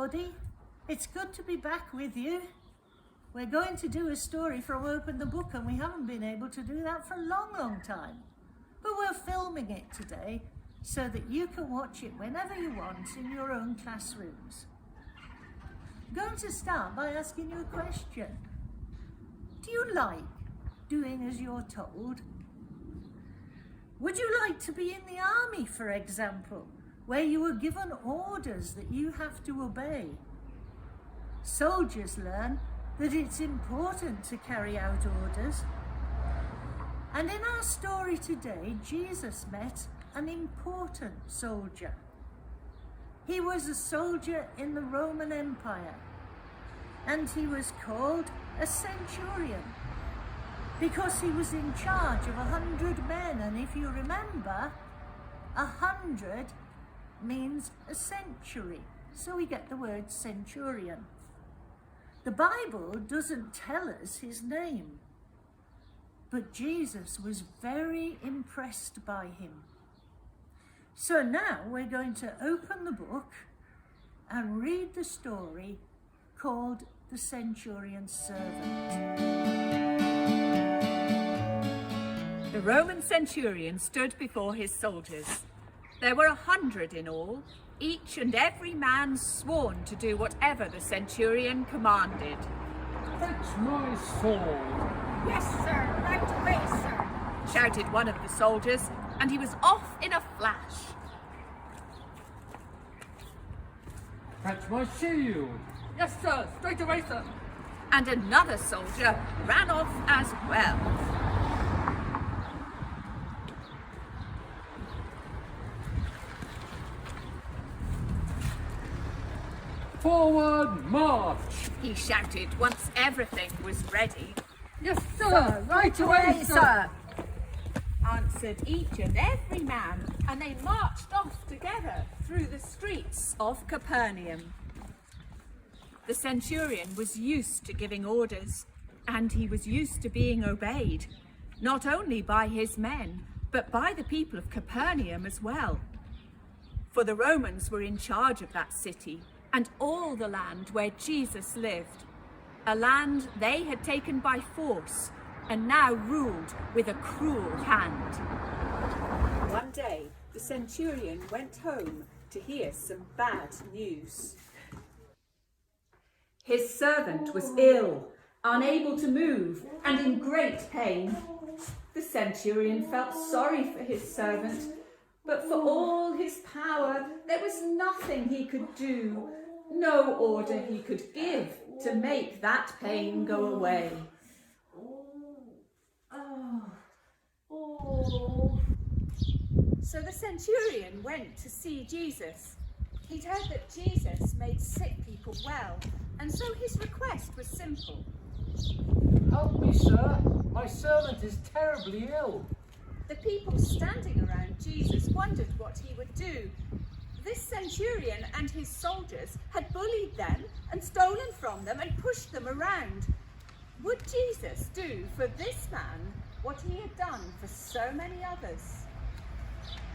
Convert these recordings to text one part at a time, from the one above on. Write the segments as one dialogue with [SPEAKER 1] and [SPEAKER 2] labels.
[SPEAKER 1] everybody. It's good to be back with you. We're going to do a story from Open the Book, and we haven't been able to do that for a long time. But we're filming it today so that you can watch it whenever you want in your own classrooms. I'm going to start by asking you a question. Do you like doing as you're told? Would you like to be in the army, for example, where you were given orders that you have to obey? Soldiers learn that it's important to carry out orders. And in our story today, Jesus met an important soldier. He was a soldier in the Roman Empire, and he was called a centurion because he was in charge of 100 men. And if you remember, 100 means a century, so we get the word centurion. The Bible doesn't tell us his name, but Jesus was very impressed by him. So now we're going to open the book and read the story called The Centurion's Servant.
[SPEAKER 2] The Roman centurion stood before his soldiers. There were 100 in all, each and every man sworn to do whatever the centurion commanded.
[SPEAKER 3] Fetch my sword.
[SPEAKER 4] Yes, sir, right away, sir,
[SPEAKER 2] shouted one of the soldiers, and he was off in a flash.
[SPEAKER 3] Fetch my shield.
[SPEAKER 4] Yes, sir, straight away, sir.
[SPEAKER 2] And another soldier ran off as well.
[SPEAKER 3] Forward march!
[SPEAKER 2] He shouted once everything was ready.
[SPEAKER 4] Yes, sir, right away, sir.
[SPEAKER 2] Answered each and every man, and they marched off together through the streets of Capernaum. The centurion was used to giving orders, and he was used to being obeyed, not only by his men, but by the people of Capernaum as well. For the Romans were in charge of that city and all the land where Jesus lived, a land they had taken by force and now ruled with a cruel hand. One day, the centurion went home to hear some bad news. His servant was ill, unable to move, and in great pain. The centurion felt sorry for his servant, but for all his power, there was nothing he could do, no order he could give to make that pain go away. So the centurion went to see Jesus. He'd heard that Jesus made sick people well, and so his request was simple.
[SPEAKER 3] Help me, sir. My servant is terribly ill.
[SPEAKER 2] The people standing around Jesus wondered what he would do. This centurion and his soldiers had bullied them and stolen from them and pushed them around. Would Jesus do for this man what he had done for so many others?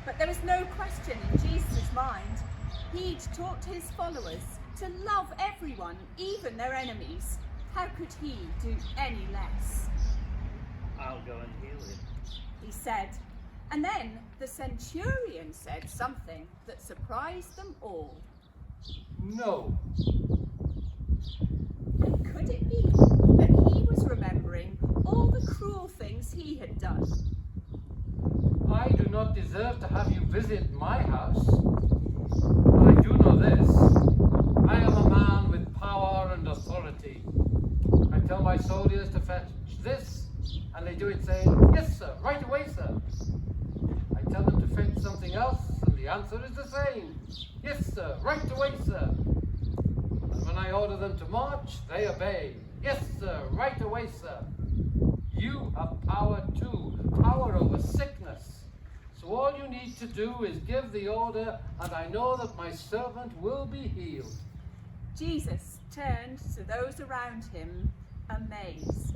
[SPEAKER 2] But there was no question in Jesus' mind. He'd taught his followers to love everyone, even their enemies. How could he do any less?
[SPEAKER 5] I'll go and heal him,
[SPEAKER 2] he said. And then the centurion said something that surprised them all.
[SPEAKER 3] No.
[SPEAKER 2] Could it be that he was remembering all the cruel things he had done?
[SPEAKER 3] I do not deserve to have you visit my house. But I do know this. I am a man with power and authority. I tell my soldiers to fetch this, and they do it saying, yes, sir, right away, sir. I tell them to fetch something else, and the answer is the same. Yes, sir, right away, sir. And when I order them to march, they obey. Yes, sir, right away, sir. You have power too, power over sickness. So all you need to do is give the order, and I know that my servant will be healed.
[SPEAKER 2] Jesus turned to those around him, amazed.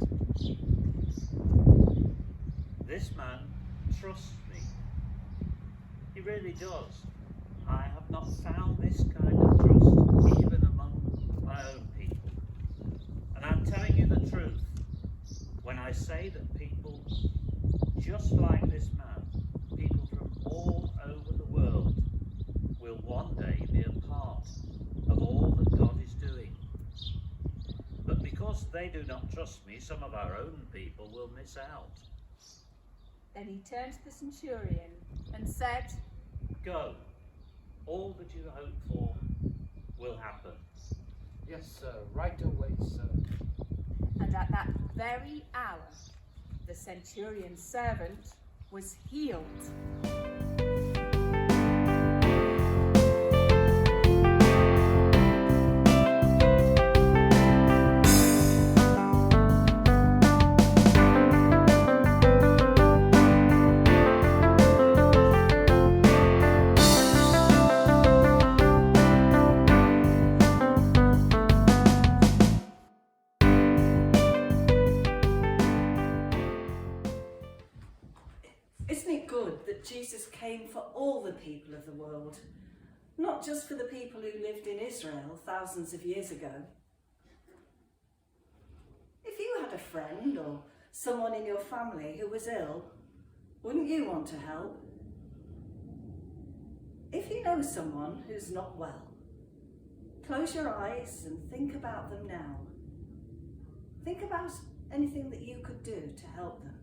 [SPEAKER 5] This man trusts me. He really does. I have not found this kind of trust even among say that people just like this man, people from all over the world, will one day be a part of all that God is doing. But because they do not trust me, some of our own people will miss out.
[SPEAKER 2] Then he turned to the centurion and said,
[SPEAKER 5] Go. All that you hope for will happen.
[SPEAKER 3] Yes, sir. Right away, sir.
[SPEAKER 2] and at that very hour the centurion's servant was healed.
[SPEAKER 6] Isn't it good that Jesus came for all the people of the world, not just for the people who lived in Israel thousands of years ago? If you had a friend or someone in your family who was ill, wouldn't you want to help? If you know someone who's not well, close your eyes and think about them now. Think about anything that you could do to help them.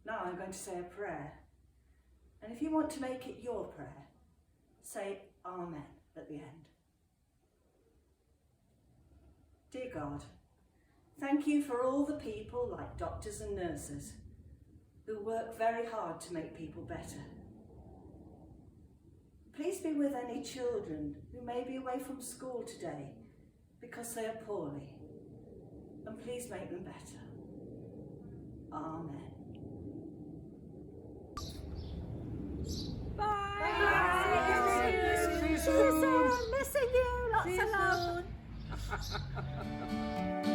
[SPEAKER 6] Now I'm going to say a prayer, and if you want to make it your prayer, say Amen at the end. Dear God, thank you for all the people like doctors and nurses who work very hard to make people better. Please be with any children who may be away from school today because they are poorly, and please make them better. Amen.
[SPEAKER 1] See you soon. Missing you. Lots of love.